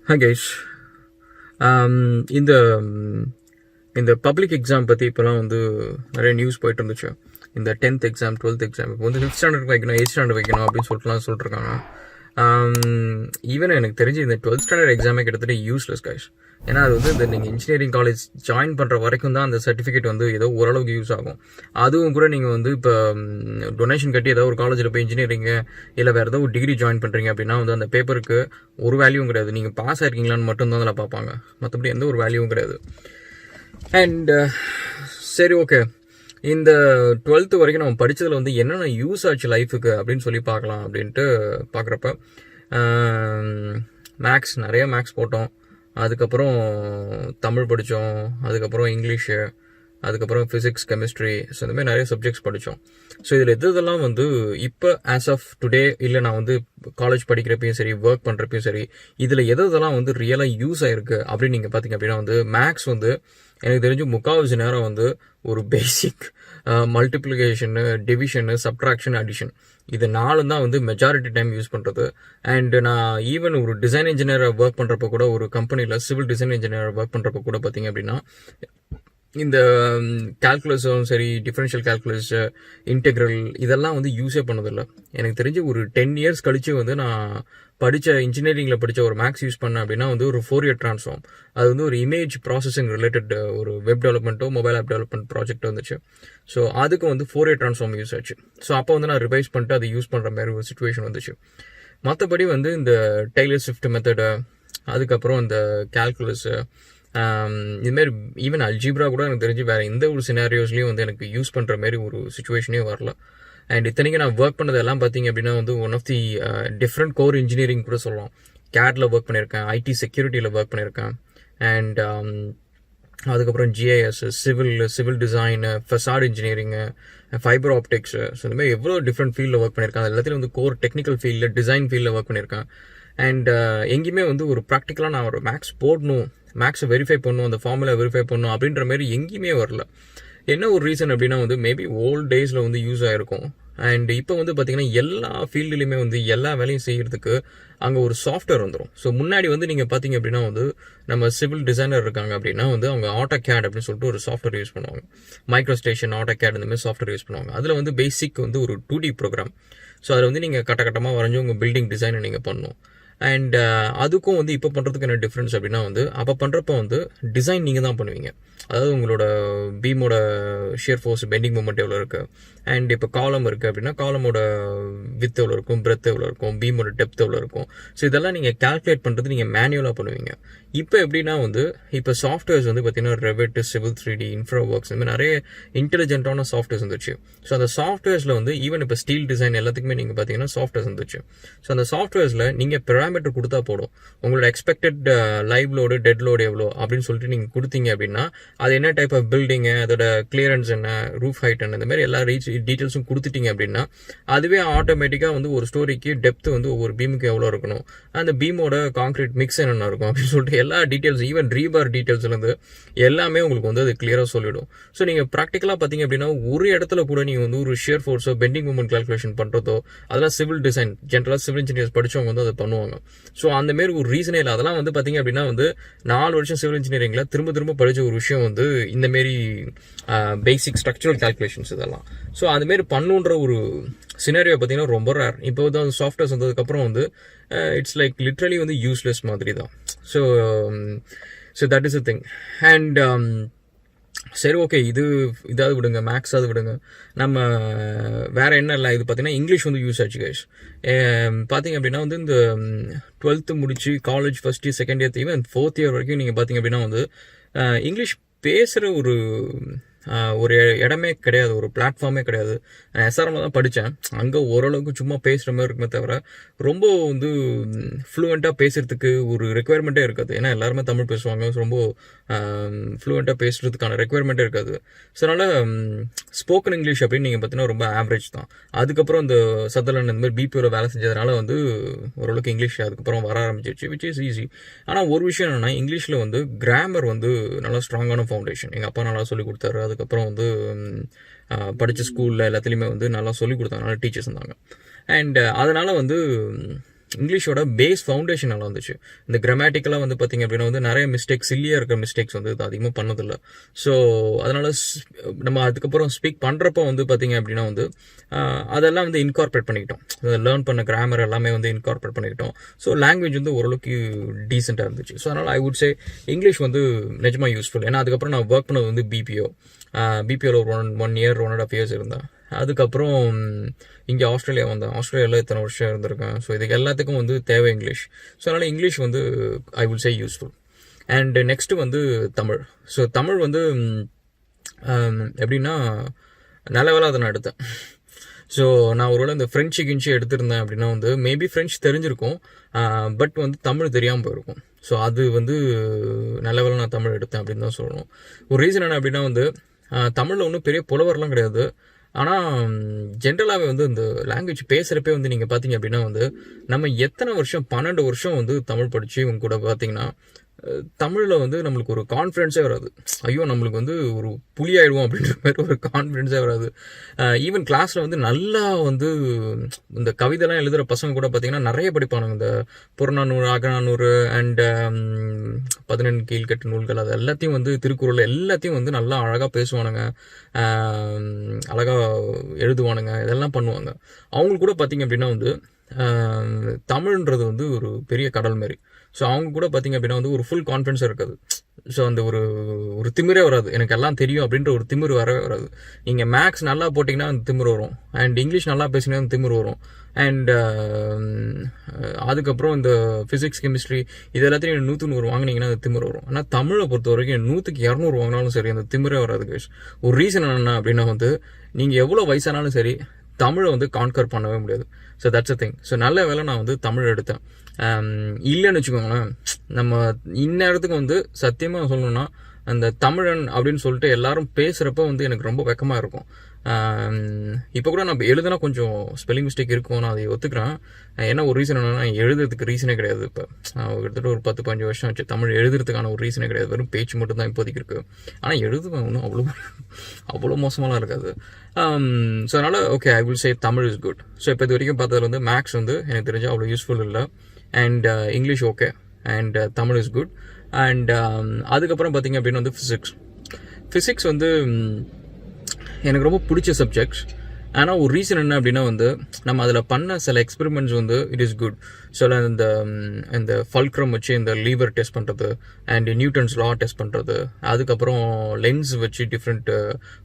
Hi guys. இந்த இந்த public exam பற்றி இப்போலாம் வந்து நிறைய நியூஸ் போயிட்டு இருந்துச்சு. இந்த 10th எக்ஸாம் 12th எக்ஸாம் இப்போ வந்து 5th ஸ்டாண்டர்ட் வைக்கணும் 8th ஸ்டாண்டர்ட் வைக்கணும் அப்படின்னு சொல்லிட்டுருக்காங்க. ஈவன் எனக்கு தெரிஞ்சு இந்த 12th ஸ்டாண்டர்ட் எக்ஸாமே கிட்டத்தட்ட யூஸ்லெஸ் கைஸ். ஏன்னா அது வந்து இந்த நீங்கள் இன்ஜினியரிங் காலேஜ் ஜாயின் பண்ணுற வரைக்கும் தான் அந்த சர்டிஃபிகேட் வந்து ஏதோ ஓரளவுக்கு யூஸ் ஆகும். அதுவும் கூட நீங்கள் வந்து இப்போ டொனேஷன் கட்டி ஏதோ ஒரு காலேஜில் போய் இன்ஜினியரிங்கு இல்லை வேறு ஏதோ ஒரு டிகிரி ஜாயின் பண்ணுறீங்க அப்படின்னா வந்து அந்த பேப்பருக்கு ஒரு வேல்யூவும் கிடையாது. நீங்கள் பாஸ் ஆயிருக்கீங்களான்னு மட்டும்தான் அதில் பார்ப்பாங்க, மற்றபடி எந்த ஒரு வேல்யூவும் கிடையாது. அண்ட் சரி, ஓகே, இந்த 12th வரைக்கும் நம்ம படித்ததில் வந்து என்னென்ன யூஸ் ஆச்சு லைஃபுக்கு அப்படின்னு சொல்லி பார்க்கலாம். அப்படின்ட்டு பார்க்குறப்ப மேக்ஸ், நிறைய மேக்ஸ் போட்டோம். அதுக்கப்புறம் தமிழ் படித்தோம், அதுக்கப்புறம் இங்கிலீஷு, அதுக்கப்புறம் ஃபிசிக்ஸ், கெமிஸ்ட்ரி, ஸோ இந்த மாதிரி நிறைய சப்ஜெக்ட்ஸ் படித்தோம். ஸோ இதில் இதெல்லாம் வந்து இப்போ ஆஸ் ஆஃப் டுடே இல்லை நான் வந்து காலேஜ் படிக்கிறப்பையும் சரி, ஒர்க் பண்ணுறப்பையும் சரி, இதில் இதெல்லாம் வந்து ரியலாக யூஸ் ஆகிருக்கு அப்படின்னு நீங்கள் பார்த்தீங்க அப்படின்னா வந்து மேக்ஸ் வந்து எனக்கு தெரிஞ்சு முக்கால்வாசி நேரம் வந்து ஒரு பேசிக் மல்டிப்ளிகேஷனு, டிவிஷனு, சப்ட்ராக்ஷன், அடிஷன், இது 4 தான் வந்து மெஜாரிட்டி டைம் யூஸ் பண்ணுறது. அண்ட் நான் ஈவன் ஒரு டிசைன் இன்ஜினியராக ஒர்க் பண்ணுறப்ப கூட, ஒரு கம்பெனியில் சிவில் டிசைன் இன்ஜினியராக ஒர்க் பண்ணுறப்ப கூட பார்த்தீங்க அப்படின்னா இந்த கால்குலஸும் சரி, டிஃபரன்ஷியல் கால்குலஸ், இன்டெக்ரல், இதெல்லாம் வந்து யூஸே பண்ணதில்லை. எனக்கு தெரிஞ்சு ஒரு 10 இயர்ஸ் கழிச்சு வந்து நான் படித்த இன்ஜினியரிங்கில் படித்த ஒரு மேக்ஸ் யூஸ் பண்ணேன் அப்படின்னா வந்து ஒரு ஃபோரியர் ட்ரான்ஸ்ஃபார்ம், அது வந்து ஒரு இமேஜ் ப்ராசஸிங் ரிலேட்டட் ஒரு வெப் டெவலப்மெண்ட்டோ மொபைல் ஆப் டெவலப்மெண்ட் ப்ராஜெக்ட் வந்துச்சு. ஸோ அதுக்கு வந்து ஃபோரியர் ட்ரான்ஸ்ஃபார்ம் யூஸ் ஆச்சு. ஸோ அப்போ வந்து நான் ரிவைஸ் பண்ணிட்டு அதை யூஸ் பண்ணுற மாதிரி ஒரு சுச்சுவேஷன் வந்துச்சு. மற்றபடி வந்து இந்த டெய்லர் ஷிஃப்ட் மெத்தடு, அதுக்கப்புறம் இந்த கால்குலஸு, இதுமாரி ஈவன் அல்ஜிப்ரா கூட எனக்கு தெரிஞ்சு வேறு எந்த ஒரு சினாரியோஸ்லையும் வந்து எனக்கு யூஸ் பண்ணுற மாதிரி ஒரு சுச்சுவேஷனே வரல. அண்ட் இத்தனைக்கு நான் ஒர்க் பண்ணதெல்லாம் பார்த்தீங்க அப்படின்னா வந்து one of the different core engineering கூட சொல்லலாம். கேட்ல ஒர்க் பண்ணியிருக்கேன், ஐடி செக்யூரிட்டியில் ஒர்க் பண்ணியிருக்கேன், அண்ட் அதுக்கப்புறம் GIS, civil design, facade engineering, fibre optics, so இந்த மாதிரி எவ்வளோ டிஃப்ரெண்ட் ஃபீல்டில் ஒர்க் பண்ணியிருக்கேன். அது எல்லாத்தையும் வந்து கோர் டெக்னிக்கல் ஃபீல்டில், டிசைன் ஃபீல்டில் ஒர்க் பண்ணியிருக்கேன். அண்ட் எங்கேயுமே வந்து ஒரு ப்ராக்டிக்கலாக நான் ஒரு மேக்ஸ் போடணும், மேக்ஸை வெரிஃபை பண்ணணும், அந்த ஃபார்முலா வெரிஃபை பண்ணணும் அப்படின்ற மாதிரி எங்கேயுமே வரல. என்ன ஒரு ரீசன் அப்படின்னா வந்து மேபி ஓல்ட் டேஸில் வந்து யூஸ் ஆகிருக்கும். அண்ட் இப்போ வந்து பார்த்திங்கன்னா எல்லா ஃபீல்டுலையுமே வந்து எல்லா வேலையும் செய்கிறதுக்கு அங்கே ஒரு சாஃப்ட்வேர் வந்துடும். ஸோ முன்னாடி வந்து நீங்கள் பார்த்தீங்க அப்படின்னா வந்து நம்ம சிவில் டிசைனர் இருக்காங்க அப்படின்னா வந்து அவங்க AutoCAD அப்படின்னு சொல்லிட்டு ஒரு சாஃப்ட்வேர் யூஸ் பண்ணுவாங்க. மைக்ரோ ஸ்டேஷன், AutoCAD இந்த மாதிரி சாஃப்ட்வேர் யூஸ் பண்ணுவாங்க. அதில் வந்து பேசிக் வந்து ஒரு 2D ப்ரோக்ராம். ஸோ அதில் வந்து நீங்கள் கட்டமாக வரைஞ்சி உங்கள் பில்டிங் டிசைனை நீங்கள் பண்ணணும். அண்ட் அதுக்கும் வந்து இப்போ பண்ணுறதுக்கு என்ன டிஃப்ரென்ஸ் அப்படின்னா வந்து அப்போ பண்ணுறப்ப வந்து டிசைன் நீங்கள் தான் பண்ணுவீங்க. அதாவது உங்களோட பீமோட ஷியர் ஃபோர்ஸ், பெண்டிங் மூமெண்ட் எவ்வளோ இருக்குது, அண்ட் இப்போ காலம் இருக்குது அப்படின்னா காலமோட வித் எவ்வளோ இருக்கும், பிரெத் எவ்வளோ இருக்கும், பீமோட டெப்த் எவ்வளோ இருக்கும். ஸோ இதெல்லாம் நீங்கள் கால்குலேட் பண்ணுறது நீங்கள் மேனுவலாக பண்ணுவீங்க. இப்போ எப்படின்னா வந்து இப்போ சாஃப்ட்வேர்ஸ் வந்து பார்த்தீங்கன்னா Revit, civil 3D, infra works, இந்த மாதிரி நிறைய இன்டெலிஜென்ட்டான சாஃப்ட்வேர்ஸ் வந்துச்சு. ஸோ அந்த சாஃப்ட்வேர்ஸில் வந்து ஈவன் இப்போ ஸ்டீல் டிசைன் எல்லாத்துக்குமே நீங்கள் பார்த்தீங்கன்னா சாஃப்ட்வேர்ஸ் வந்துச்சு. ஸோ அந்த சாஃப்ட்வேர்ஸில் நீங்கள் பெராமீட்டர் கொடுத்தா போடும். உங்களோட expected live load, dead load எவ்வளோ அப்படின்னு சொல்லிட்டு நீங்கள் கொடுத்தீங்க அப்படின்னா அது என்ன டைப் ஆஃப் பில்டிங்கு, அதோட கிளியரன்ஸ் என்ன, ரூஃப் ஹைட் என்ன, இந்த மாதிரி எல்லா டீட்டெயில்ஸும் கொடுத்துட்டீங்க அப்படின்னா அதுவே ஆட்டோமேட்டிக்காக வந்து ஒரு ஸ்டோரிக்கு டெப்த் வந்து ஒவ்வொரு பீமுக்கு எவ்வளோ இருக்கணும், அந்த பீமோட கான்கிரீட் மிக்ஸ் என்னென்ன இருக்கும் அப்படின்னு சொல்லிட்டு எல்லா டீட்டெயில்ஸ், ஈவன் ரீபார் டீட்டெயில்ஸ்லேருந்து எல்லாமே உங்களுக்கு வந்து அது கிளியராக சொல்லிடும். ஸோ நீங்கள் ப்ராக்டிக்கலாக பார்த்தீங்க அப்படின்னா ஒரு இடத்துல கூட நீங்கள் வந்து ஒரு ஷியர் ஃபோர்ஸோ, பெண்டிங் மூமெண்ட் கால்குலேஷன் பண்ணுறதோ, அதெல்லாம் சிவில் டிசைன், ஜென்ரலாக சிவில் இன்ஜினியர்ஸ் படித்தவங்க வந்து அதை பண்ணுவாங்க. ஸோ அந்தமாரி ஒரு ரீசனே இல்லை. அதெல்லாம் வந்து பார்த்தீங்க அப்படின்னா வந்து 4 வருஷம் சிவில் இன்ஜினியரிங்கில் திரும்ப படித்த ஒரு விஷயம் வந்து இந்தமாரி பேசிக் ஸ்ட்ரக்சரல் கால்குலேஷன்ஸ் இதெல்லாம். ஸோ அதுமாரி பண்ணுன்ற ஒரு சினாரியோ பார்த்தீங்கன்னா ரொம்ப ரேர். இப்போ வந்து சாஃப்ட்வேர்ஸ் வந்ததுக்கப்புறம் வந்து இட்ஸ் லைக் லிட்ரலி வந்து யூஸ்லெஸ் மாதிரி தான். So that is a thing. And சரி, ஓகே, இதாவது விடுங்க, மேக்ஸாவது விடுங்க, நம்ம வேறு என்ன இல்லை. இது பார்த்தீங்கன்னா இங்கிலீஷ் வந்து யூஸ் ஆச்சு கைஸ். பார்த்தீங்க அப்படின்னா வந்து இந்த 12th முடிச்சு college first year, second year, even 4th year வரைக்கும் நீங்கள் பார்த்தீங்க அப்படின்னா வந்து இங்கிலீஷ் பேசுகிற ஒரு இடமே கிடையாது, ஒரு பிளாட்ஃபார்மே கிடையாது. நான் எஸ்ஆர்எம்ல தான் படித்தேன். அங்கே ஓரளவுக்கு சும்மா பேசுகிற மாதிரி இருக்குமே தவிர ரொம்ப வந்து ஃப்ளூவெண்ட்டாக பேசுகிறதுக்கு ஒரு ரெக்குயர்மெண்ட்டே இருக்காது. ஏன்னா எல்லாருமே தமிழ் பேசுவாங்க. ரொம்ப ஃப்ளூவெண்ட்டாக பேசுகிறதுக்கான ரெக்குயர்மெண்ட்டே இருக்காது. ஸோ அதனால் ஸ்போக்கன் இங்கிலீஷ் அப்படின்னு நீங்கள் பார்த்தீங்கன்னா ரொம்ப ஆவரேஜ் தான். அதுக்கப்புறம் இந்த சதர்லாண்ட் இந்த மாதிரி பிபிஓவில் வேலை செஞ்சதுனால வந்து ஓரளவுக்கு இங்கிலீஷ் அதுக்கப்புறம் வர ஆரம்பிச்சிருச்சு, விச் இஸ் ஈஸி. ஆனால் ஒரு விஷயம் என்னென்னா இங்கிலீஷில் வந்து கிராமர் வந்து நல்லா ஸ்ட்ராங்கான ஃபவுண்டேஷன். எங்கள் அப்பா நல்லா சொல்லி கொடுத்தாரு. அதுக்கப்புறம் வந்து படித்த ஸ்கூலில் எல்லாத்துலேயுமே வந்து நல்லா சொல்லிக் கொடுத்தாங்க, நல்லா டீச்சர்ஸ் இருந்தாங்க. அண்ட் அதனால் வந்து இங்கிலீஷோட பேஸ் ஃபவுண்டேஷன் நல்லா இருந்துச்சு. இந்த கிராமட்டிக்கலாக வந்து பார்த்திங்க அப்படின்னா வந்து நிறைய மிஸ்டேக்ஸ், சில்லியாக இருக்கிற மிஸ்டேக்ஸ் வந்து இது அதிகமாக பண்ணதில்லை. ஸோ அதனால் நம்ம அதுக்கப்புறம் ஸ்பீக் பண்ணுறப்போ வந்து பார்த்திங்க அப்படின்னா வந்து அதெல்லாம் வந்து இன்கார்பரேட் பண்ணிக்கிட்டோம். லேர்ன் பண்ண கிராமர் எல்லாமே வந்து இன்கார்பரேட் பண்ணிக்கிட்டோம். ஸோ லாங்குவேஜ் வந்து ஓரளவுக்கு டீசெண்டாக இருந்துச்சு. ஸோ அதனால் ஐ வுட் சே இங்கிலீஷ் வந்து நிஜமாக யூஸ்ஃபுல். ஏன்னா அதுக்கப்புறம் நான் ஒர்க் பண்ணது வந்து பிபிஓவில் ஒரு 1 year 1.5 years இருந்தேன். அதுக்கப்புறம் இங்கே ஆஸ்திரேலியா வந்தேன். ஆஸ்திரேலியாவில் இத்தனை வருஷம் இருந்திருக்கேன். ஸோ இதுக்கு எல்லாத்துக்கும் வந்து தேவை இங்கிலீஷ். ஸோ அதனால் இங்கிலீஷ் வந்து I would say useful. And next வந்து தமிழ். ஸோ தமிழ் வந்து எப்படின்னா நல்ல வேலை அதை நான் எடுத்தேன். ஸோ நான் ஒருவேளை இந்த ஃப்ரெஞ்சு கிஞ்சி எடுத்திருந்தேன் அப்படின்னா வந்து மேபி ஃப்ரெஞ்ச் தெரிஞ்சிருக்கும், பட் வந்து தமிழ் தெரியாமல் போயிருக்கும். ஸோ அது வந்து நல்ல வேலை நான் தமிழ் எடுத்தேன் அப்படின்னு தான் சொல்லணும். ஒரு ரீசன் என்ன அப்படின்னா வந்து தமிழில் ஒன்றும் பெரிய புலவர்லாம் கிடையாது. ஆனால் ஜென்ரலாகவே வந்து இந்த லாங்குவேஜ் பேசுகிறப்பே வந்து நீங்கள் பார்த்தீங்க அப்படின்னா வந்து நம்ம எத்தனை வருஷம் 12 வருஷம் வந்து தமிழ் படித்து இவங்க கூட பார்த்தீங்கன்னா தமிழில் வந்து நம்மளுக்கு ஒரு கான்ஃபிடென்ஸே வராது. ஐயோ நம்மளுக்கு வந்து ஒரு புலியாயிடுவோம் அப்படின்ற மாதிரி ஒரு கான்ஃபிடென்ஸே வராது. ஈவன் கிளாஸில் வந்து நல்லா வந்து இந்த கவிதைலாம் எழுதுகிற பசங்க கூட பார்த்திங்கன்னா நிறைய படிப்பானுங்க. இந்த புறநானூறு, அகநானூறு அண்ட் 14 கீழ்கட்டு நூல்கள், அது எல்லாத்தையும் வந்து திருக்குறள் எல்லாத்தையும் வந்து நல்லா அழகாக பேசுவானுங்க, அழகாக எழுதுவானுங்க, இதெல்லாம் பண்ணுவாங்க. அவங்களுக்கு கூட பார்த்திங்க அப்படின்னா வந்து தமிழ்ன்றது வந்து ஒரு பெரிய கடல் மாதிரி. ஸோ அவங்க கூட பார்த்திங்க அப்படின்னா வந்து ஒரு ஃபுல் கான்ஃபிடன்ஸாக இருக்காது. ஸோ அந்த ஒரு திமிரே வராது. எனக்கு எல்லாம் தெரியும் அப்படின்ற ஒரு திமிர் வரவே வராது. நீங்கள் மேக்ஸ் நல்லா போட்டிங்கன்னா அந்த திமிர் வரும், அண்ட் இங்கிலீஷ் நல்லா பேசினா அந்த திமிர் வரும், அண்ட் அதுக்கப்புறம் இந்த ஃபிசிக்ஸ், கெமிஸ்ட்ரி இது எல்லாத்தையும் 100க்கு 100 வாங்கினீங்கன்னா அந்த திமிர் வரும். ஆனால் தமிழை பொறுத்த வரைக்கும் 100க்கு 200 வாங்கினாலும் சரி அந்த திமிரே வராது கைஸ். ஒரு ரீசன் என்னென்னா அப்படின்னா வந்து நீங்கள் எவ்வளோ வயசானாலும் சரி தமிழை வந்து கான்கர் பண்ணவே முடியாது. So that's a thing. So நல்ல வேலை நான் வந்து தமிழ் எடுத்தேன். இல்லைன்னு வச்சுக்கோங்களேன், நம்ம இந்நேரத்துக்கு வந்து சத்தியமாக சொல்லணும்னா அந்த தமிழன் அப்படின்னு சொல்லிட்டு எல்லாரும் பேசுகிறப்ப வந்து எனக்கு ரொம்ப வெக்கமாக இருக்கும். இப்போ கூட நான் எழுதுனா கொஞ்சம் ஸ்பெல்லிங் மிஸ்டேக் இருக்கும், நான் அதை ஒத்துக்கிறேன். என்ன ஒரு ரீசன் என்னென்னா எழுதுறதுக்கு ரீசனே கிடையாது. இப்போ கிட்டத்தட்ட ஒரு 10-15 வருஷம் ஆச்சு. தமிழ் எழுதுறதுக்கான ஒரு ரீசனே கிடையாது, வெறும் பேச்சு மட்டும் தான் இப்போதைக்கு இருக்குது. ஆனால் எழுதுவேன், ஒன்றும் அவ்வளோ மோசமாலாம் இருக்காது. ஸோ அதனால் okay, I will say Tamil is good. So இப்போ இது வரைக்கும் பார்த்ததில் வந்து மேக்ஸ் வந்து எனக்கு தெரிஞ்சு அவ்வளோ யூஸ்ஃபுல் இல்லை, and English okay, and Tamil is good. And அதுக்கப்புறம் பார்த்திங்க அப்படின்னு வந்து ஃபிசிக்ஸ் வந்து எனக்கு ரொம்ப பிடிச்ச சப்ஜெக்ட்ஸ். ஆனால் ஒரு ரீசன் என்ன அப்படின்னா வந்து நம்ம அதில் பண்ண சில எக்ஸ்பெரிமெண்ட்ஸ் வந்து இட் இஸ் குட். சில இந்த ஃபல்க்ரம் வச்சு இந்த லீவர் டெஸ்ட் பண்ணுறது, அண்ட் நியூட்டன்ஸ் லா டெஸ்ட் பண்ணுறது, அதுக்கப்புறம் லென்ஸ் வச்சு டிஃப்ரெண்ட்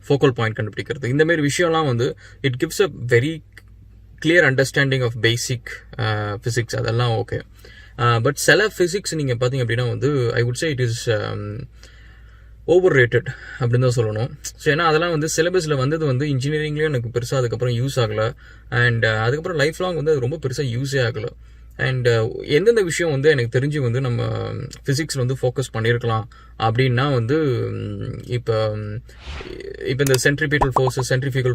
ஃபோக்கல் பாயிண்ட் கண்டுபிடிக்கிறது, இந்தமாரி விஷயம்லாம் வந்து it gives a very clear understanding of basic physics. அதெல்லாம் ஓகே. பட் சில ஃபிசிக்ஸ் நீங்கள் பார்த்தீங்க அப்படின்னா வந்து I would say it is overrated அப்படின்னு தான் சொல்லணும். ஸோ ஏன்னா அதெல்லாம் வந்து சிலபஸில் வந்தது வந்து இன்ஜினியரிங்லேயும் எனக்கு பெருசாக அதுக்கப்புறம் யூஸ் ஆகலை, அண்ட் அதுக்கப்புறம் லைஃப் லாங் வந்து அது ரொம்ப பெருசாக யூஸே ஆகலை. அண்ட் எந்தெந்த விஷயம் வந்து எனக்கு தெரிஞ்சு வந்து நம்ம ஃபிசிக்ஸில் வந்து ஃபோக்கஸ் பண்ணியிருக்கலாம் அப்படின்னா வந்து இப்போ இந்த சென்ட்ரிபியூட்டல்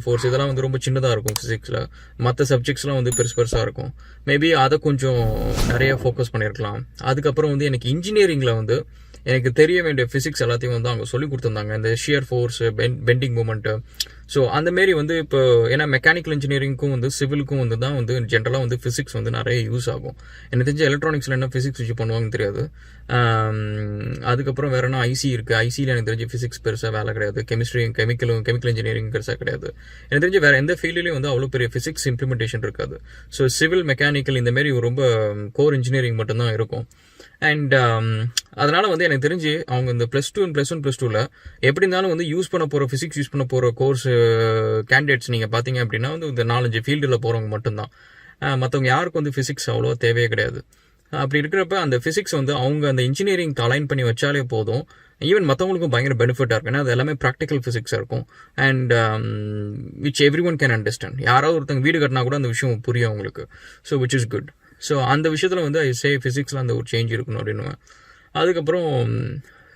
ஃபோர்ஸ் இதெல்லாம் வந்து ரொம்ப சின்னதாக இருக்கும் ஃபிசிக்ஸில். மற்ற சப்ஜெக்ட்ஸ்லாம் வந்து பெருசாக இருக்கும். மேபி அதை கொஞ்சம் நிறைய ஃபோக்கஸ் பண்ணியிருக்கலாம். அதுக்கப்புறம் வந்து எனக்கு இன்ஜினியரிங்கில் வந்து எனக்கு தெரிய வேண்டிய ஃபிசிக்ஸ் எல்லாத்தையும் வந்து அவங்க சொல்லி கொடுத்துருந்தாங்க. இந்த shear force, bending moment. So அந்தமாரி வந்து இப்போ ஏன்னா மெக்கானிக்கல் இன்ஜினியரிங்க்கும் வந்து சிவிலுக்கும் வந்து தான் வந்து ஜென்ரலாக வந்து ஃபிசிக்ஸ் வந்து நிறைய யூஸ் ஆகும். எனக்கு தெரிஞ்ச எலக்ட்ரானிக்ஸில் என்ன ஃபிசிக்ஸ் வச்சு பண்ணுவாங்கன்னு தெரியாது. அதுக்கப்புறம் வேறு என்ன ஐசி இருக்குது. ஐசியில் எனக்கு தெரிஞ்ச ஃபிசிக்ஸ் பெருசாக வேலை கிடையாது. கெமிக்கல் இன்ஜினியரிங் பெருசாக கிடையாது. எனக்கு தெரிஞ்ச வேறு எந்த ஃபீல்ட்லேயும் வந்து அவ்வளோ பெரிய ஃபிசிக்ஸ் இம்ப்ளிமெண்டேஷன் இருக்காது. ஸோ சிவில், மெக்கானிக்கல் இந்தமாரி ரொம்ப கோர் இன்ஜினியரிங் மட்டும்தான் இருக்கும். அண்ட் அதனால் வந்து எனக்கு தெரிஞ்சு அவங்க இந்த +2 எப்படி இருந்தாலும் வந்து ஃபிசிக்ஸ் யூஸ் பண்ண போகிற கோர்ஸ் கேண்டிடேட்ஸ் நீங்கள் பார்த்தீங்க அப்படின்னா வந்து இந்த 4-5 ஃபீல்டில் போகிறவங்க மட்டும்தான். மற்றவங்க யாருக்கும் வந்து ஃபிசிக்ஸ் அவ்வளோ தேவையே கிடையாது. அப்படி இருக்கிறப்ப அந்த ஃபிசிக்ஸ் வந்து அவங்க அந்த இன்ஜினியரிங் அலைன் பண்ணி வச்சாலே போதும். ஈவன் மற்றவங்களுக்கும் பயங்கர பெனிஃபிட்டாக இருக்கும். ஏன்னா அது எல்லாமே ப்ராக்டிக்கல் ஃபிசிக்ஸாக இருக்கும், and which every one can understand. யாராவது ஒருத்தங்க வீடு கட்டினா கூட அந்த விஷயம் புரியும் அவங்களுக்கு. So which is good. So அந்த விஷயத்தில் வந்து ஐ சே ஃபிசிக்ஸில் அந்த ஒரு சேஞ்ச் இருக்கணும் அப்படின்னுவேன். அதுக்கப்புறம்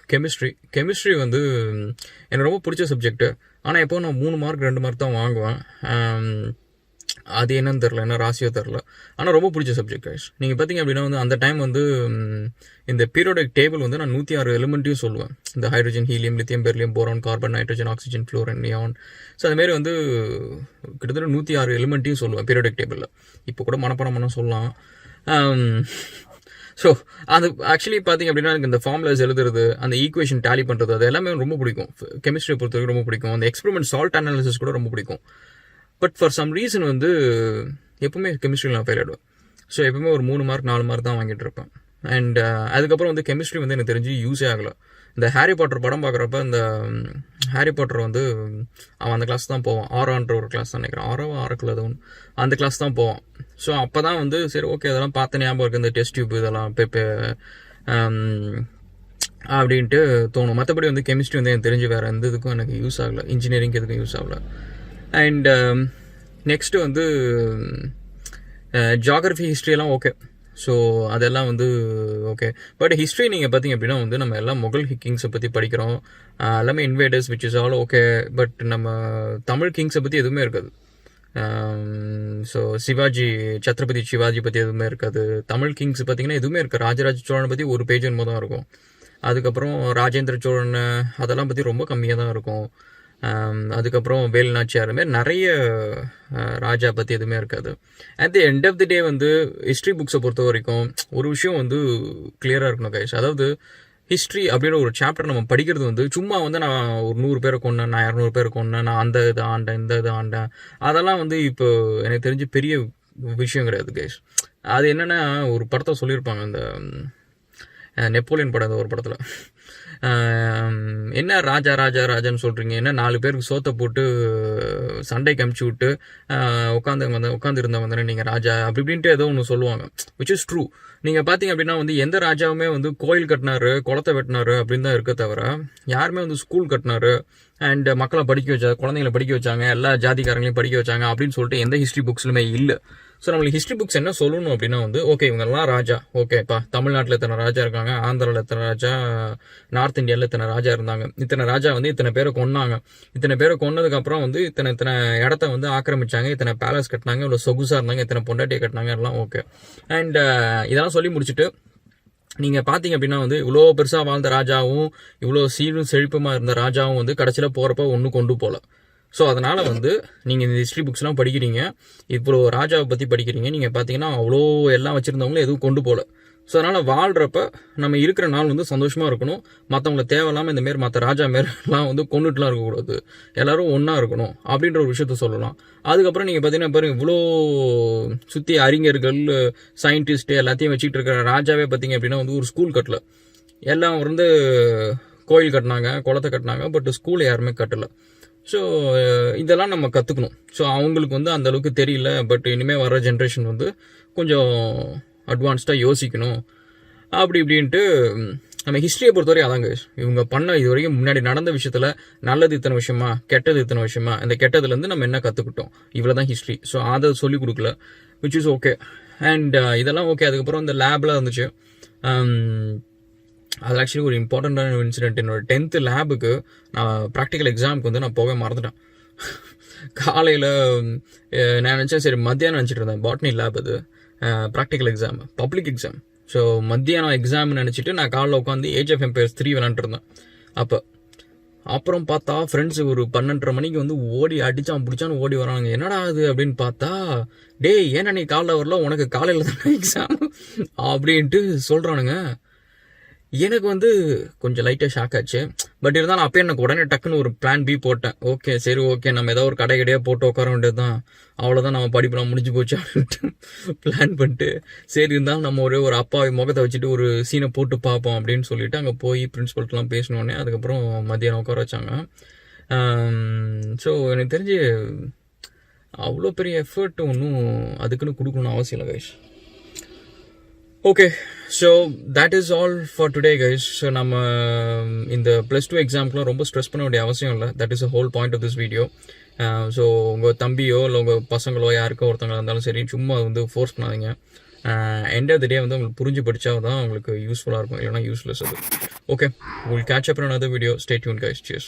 கெமிஸ்ட்ரி வந்து எனக்கு ரொம்ப பிடிச்ச சப்ஜெக்ட்டு. ஆனால் எப்போ நான் 3 மார்க் 2 மார்க் தான் வாங்குவேன். அது என்னன்னு தெரில, என்ன ராசியோ தெரில. ஆனால் ரொம்ப பிடிச்ச சப்ஜெக்ட் கைஸ். நீங்கள் பார்த்தீங்க அப்படின்னா வந்து அந்த டைம் வந்து இந்த பீரியோடிக் டேபிள் வந்து நான் 106 எலிமெண்ட்டையும் சொல்லுவேன். இந்த hydrogen, helium, lithium, beryllium, boron, carbon, nitrogen, oxygen, fluorine, neon. So அதுமாரி வந்து கிட்டத்தட்ட 106 எலிமெண்ட்டையும் சொல்லுவேன் பீரியோடிக் டேபிளில். இப்போ கூட மனப்பாடம் பண்ண சொல்லலாம். ஸோ அது ஆக்சுவலி பார்த்திங்க அப்படின்னா எனக்கு இந்த ஃபார்முலாஸ் எழுதுறது, அந்த ஈக்குவேஷன் டேலி பண்ணுறது, அது எல்லாமே ரொம்ப பிடிக்கும். கெமிஸ்ட்ரியை பொறுத்தவரைக்கும் ரொம்ப பிடிக்கும். அந்த எக்ஸ்பெரிமெண்ட் சால்ட் அனாலிசிஸ் கூட ரொம்ப பிடிக்கும். பட் ஃபார் சம் ரீசன் வந்து எப்பவுமே கெமிஸ்ட்ரியில் நான் ஃபெயில் ஆகிடுவேன். ஸோ எப்பவுமே ஒரு 3 மார்க் 4 மார்க் தான் வாங்கிட்டு இருப்பேன். அண்ட் அதுக்கப்புறம் வந்து கெமிஸ்ட்ரி வந்து எனக்கு தெரிஞ்சு யூஸே ஆகலை. இந்த ஹாரி பாட்டர் படம் பார்க்குறப்ப இந்த ஹாரி பாட்டர் வந்து அவன் அந்த கிளாஸ் தான் போவான். ஆறான்ற ஒரு கிளாஸ் தான் நினைக்கிறேன், ஆறாக்குள்ள அது ஒன்று, அந்த கிளாஸ் தான் போவான். ஸோ அப்போ தான் வந்து சரி ஓகே அதெல்லாம் பார்த்த ஞாபகம் இருக்குது, இந்த டெஸ்ட் டியூப் இதெல்லாம் அப்படின்ட்டு தோணும். மற்றபடி வந்து கெமிஸ்ட்ரி வந்து எனக்கு தெரிஞ்சு வேறு எந்த இதுக்கும் எனக்கு யூஸ் ஆகலை, இன்ஜினியரிங் எதுக்கும் யூஸ் ஆகலை. அண்ட் நெக்ஸ்ட்டு வந்து ஜியாகிரஃபி ஹிஸ்ட்ரியெல்லாம் ஓகே. ஸோ அதெல்லாம் வந்து ஓகே. பட் ஹிஸ்ட்ரி நீங்கள் பார்த்தீங்க அப்படின்னா வந்து நம்ம எல்லாம் முகல் கிங்ஸை பற்றி படிக்கிறோம், எல்லாமே invaders which is all okay. But நம்ம தமிழ் கிங்ஸை பற்றி எதுவுமே இருக்காது. ஸோ சிவாஜி, சத்ரபதி சிவாஜி பற்றி எதுவுமே இருக்காது. தமிழ் கிங்ஸ் பார்த்தீங்கன்னா எதுவுமே இருக்காது. ராஜராஜ சோழனை பற்றி ஒரு பேஜ் என்னமோ தான் இருக்கும். அதுக்கப்புறம் ராஜேந்திர சோழன் அதெல்லாம் பற்றி ரொம்ப கம்மியாக தான் இருக்கும். அதுக்கப்புறம் வேலுநாச்சியார், மாதிரி நிறைய ராஜா பற்றி எதுவுமே இருக்காது. At the end of the day வந்து ஹிஸ்ட்ரி புக்ஸை பொறுத்த வரைக்கும் ஒரு விஷயம் வந்து கிளியராக இருக்கணும் கைஸ். அதாவது ஹிஸ்ட்ரி அப்படின்னு ஒரு சாப்டர் நம்ம படிக்கிறது வந்து சும்மா வந்து நான் ஒரு 100 பேரை கொண்டேன், நான் 200 பேரை கொண்டேன், நான் அந்த இது ஆண்டேன், இந்த இது ஆண்டேன், அதெல்லாம் வந்து இப்போ எனக்கு தெரிஞ்சு பெரிய விஷயம் கிடையாது கைஸ். அது என்னென்னா ஒரு படத்தை சொல்லியிருப்பாங்க, இந்த நெப்போலியன் படம், ஒரு படத்தில் என்ன ராஜா ராஜா ராஜான்னு சொல்கிறீங்க, என்ன 4 பேருக்கு சோத்தை போட்டு சண்டைக்கு அமுச்சு விட்டு உட்காந்துருந்தவங்க தானே நீங்கள் ராஜா, அப்படி இப்படின்ட்டு ஏதோ ஒன்று சொல்லுவாங்க. Which is true. நீங்கள் பார்த்தீங்க அப்படின்னா வந்து எந்த ராஜாவுமே வந்து கோயில் கட்டினாரு, குளத்தை வெட்டினாரு அப்படின்னு தான் இருக்க தவிர யாருமே வந்து ஸ்கூல் கட்டினாரு அண்ட் மக்களை படிக்க வச்சாங்க, குழந்தைங்களை படிக்க வச்சாங்க, எல்லா ஜாதிக்காரங்களையும் படிக்க வச்சாங்க அப்படின்னு சொல்லிட்டு எந்த ஹிஸ்ட்ரி புக்ஸ்லுமே இல்லை. ஸோ நம்மளுக்கு ஹிஸ்ட்ரி புக்ஸ் என்ன சொல்லணும் அப்படின்னா வந்து ஓகே இவங்கெல்லாம் ராஜா, ஓகேப்பா தமிழ்நாட்டில் இத்தனை ராஜா இருக்காங்க, ஆந்திராவில் இத்தனை ராஜா, நார்த் இந்தியாவில் இத்தனை ராஜா இருந்தாங்க, இத்தனை ராஜா வந்து இத்தனை பேரை கொன்னாங்க, இத்தனை பேரை கொன்னதுக்கப்புறம் வந்து இத்தனை இடத்த வந்து ஆக்கிரமிச்சாங்க, இத்தனை பேலஸ் கட்டினாங்க, இவ்வளோ சொகுசாக இருந்தாங்க, இத்தனை பொண்டாட்டியை கட்டினாங்க, எல்லாம் ஓகே. அண்ட் இதெல்லாம் சொல்லி முடிச்சுட்டு நீங்கள் பார்த்தீங்க அப்படின்னா வந்து இவ்வளோ பெருசாக வாழ்ந்த ராஜாவும் இவ்வளோ சீரும் செழிப்புமாக இருந்த ராஜாவும் வந்து கடைசியில் போகிறப்ப ஒன்றும் கொண்டு போகல. ஸோ அதனால் வந்து நீங்கள் இந்த ஹிஸ்ட்ரி புக்ஸ்லாம் படிக்கிறீங்க, இவ்வளோ ராஜாவை பற்றி படிக்கிறீங்க, நீங்கள் பார்த்தீங்கன்னா அவ்வளோ எல்லாம் வச்சுருந்தவங்களும் எதுவும் கொண்டு போகல. ஸோ அதனால் வாழ்கிறப்ப நம்ம இருக்கிற நாள் வந்து சந்தோஷமாக இருக்கணும். மற்றவங்களை தேவையில்லாமல் இந்தமாரி மற்ற ராஜா மாரிலாம் வந்து கொண்டுட்டுலாம் இருக்கக்கூடாது, எல்லோரும் ஒன்றா இருக்கணும் அப்படின்ற ஒரு விஷயத்த சொல்லலாம். அதுக்கப்புறம் நீங்கள் பார்த்தீங்கன்னா பாருங்கள் இவ்வளோ சுற்றி அறிஞர்கள், சயின்டிஸ்ட்டு எல்லாத்தையும் வச்சுக்கிட்டு இருக்கிற ராஜாவே பார்த்தீங்க அப்படின்னா வந்து ஒரு ஸ்கூல் கட்டல, எல்லாம் வந்து கோயில் கட்டினாங்க, குளத்தை கட்டினாங்க, பட் ஸ்கூல் யாருமே கட்டலை. ஸோ இதெல்லாம் நம்ம கற்றுக்கணும். ஸோ அவங்களுக்கு வந்து அந்தளவுக்கு தெரியல, பட் இனிமேல் வர ஜென்ரேஷன் வந்து கொஞ்சம் அட்வான்ஸ்டாக யோசிக்கணும் அப்படி இப்படின்ட்டு. நம்ம ஹிஸ்ட்ரியை பொறுத்தவரைக்கும் அதாங்க இவங்க பண்ண இது வரைக்கும் முன்னாடி நடந்த விஷயத்தில் நல்லது இத்தனை விஷயமா, கெட்டது இத்தனை விஷயமா, இந்த கெட்டதுலேருந்து நம்ம என்ன கற்றுக்கிட்டோம், இவ்வளோ தான் ஹிஸ்ட்ரி. ஸோ அதை சொல்லிக் கொடுக்கல, விச் இஸ் ஓகே. அண்ட் இதெல்லாம் ஓகே. அதுக்கப்புறம் இந்த லேப்லாம் இருந்துச்சு, அது ஆக்சுவலி ஒரு இம்பார்ட்டண்ட்டான இன்சிடென்ட். என்னோட 10th லேபுக்கு நான் ப்ராக்டிக்கல் எக்ஸாமுக்கு வந்து நான் போக மறந்துட்டேன். காலையில் நான் நினச்சேன் சரி மத்தியானம் நினச்சிட்டு இருந்தேன், பாட்னி லேப் அது practical exam, public exam. So மத்தியானம் எக்ஸாம்னு நினச்சிட்டு நான் காலைல உட்காந்து ஏஜ் ஆஃப் எம்பையர்ஸ் 3 விளாண்டுருந்தேன். அப்புறம் பார்த்தா ஃப்ரெண்ட்ஸ் ஒரு 12:30 மணிக்கு வந்து ஓடி அடிச்சான் பிடிச்சான்னு ஓடி வராங்க. என்னடா அது அப்படின்னு பார்த்தா, டேய் ஏன்னா நீ காலைல வரல, உனக்கு காலையில் தானே எக்ஸாம் அப்படின்ட்டு சொல்கிறானுங்க. எனக்கு வந்து கொஞ்சம் லைட்டாக ஷாக் ஆச்சு. பட் இருந்தாலும் அப்போ எனக்கு உடனே டக்குன்னு ஒரு பிளான் பி போட்டேன். ஓகே சரி ஓகே நம்ம ஏதோ ஒரு கடையாக போட்டு உட்கார வேண்டியது தான், அவ்வளோதான் நம்ம படிப்புலாம் முடிஞ்சு போச்சு அப்படின்ட்டு பிளான் பண்ணிட்டு சரி இருந்தாலும் நம்ம ஒரு அப்பாவி முகத்தை வச்சுட்டு ஒரு சீனை போட்டு பார்ப்போம் அப்படின்னு சொல்லிட்டு அங்கே போய் பிரின்ஸிபல்ட்டெலாம் பேசினோடனே அதுக்கப்புறம் மத்தியானம் உட்கார வச்சாங்க. ஸோ எனக்கு தெரிஞ்சு அவ்வளோ பெரிய எஃபர்ட் ஒன்றும் அதுக்குன்னு கொடுக்கணும்னு அவசியம் இல்லை guys. Okay, so that is all for today guys. So நம்ம இந்த +2 எக்ஸாம்க்குலாம் ரொம்ப ஸ்ட்ரெஸ் பண்ண வேண்டிய அவசியம் இல்லை. That is a whole point of this video. So உங்கள் தம்பியோ இல்லை உங்கள் பசங்களோ யாருக்கோ ஒருத்தங்களா இருந்தாலும் சரி, சும்மா வந்து ஃபோர்ஸ் பண்ணாதீங்க. எண்ட் ஆஃப் த டே வந்து உங்களுக்கு புரிஞ்சு படித்தா தான் உங்களுக்கு யூஸ்ஃபுல்லாக இருக்கும், இல்லைனா யூஸ்லெஸ் அது. Okay, we'll catch up in another video. Stay tuned guys. Cheers.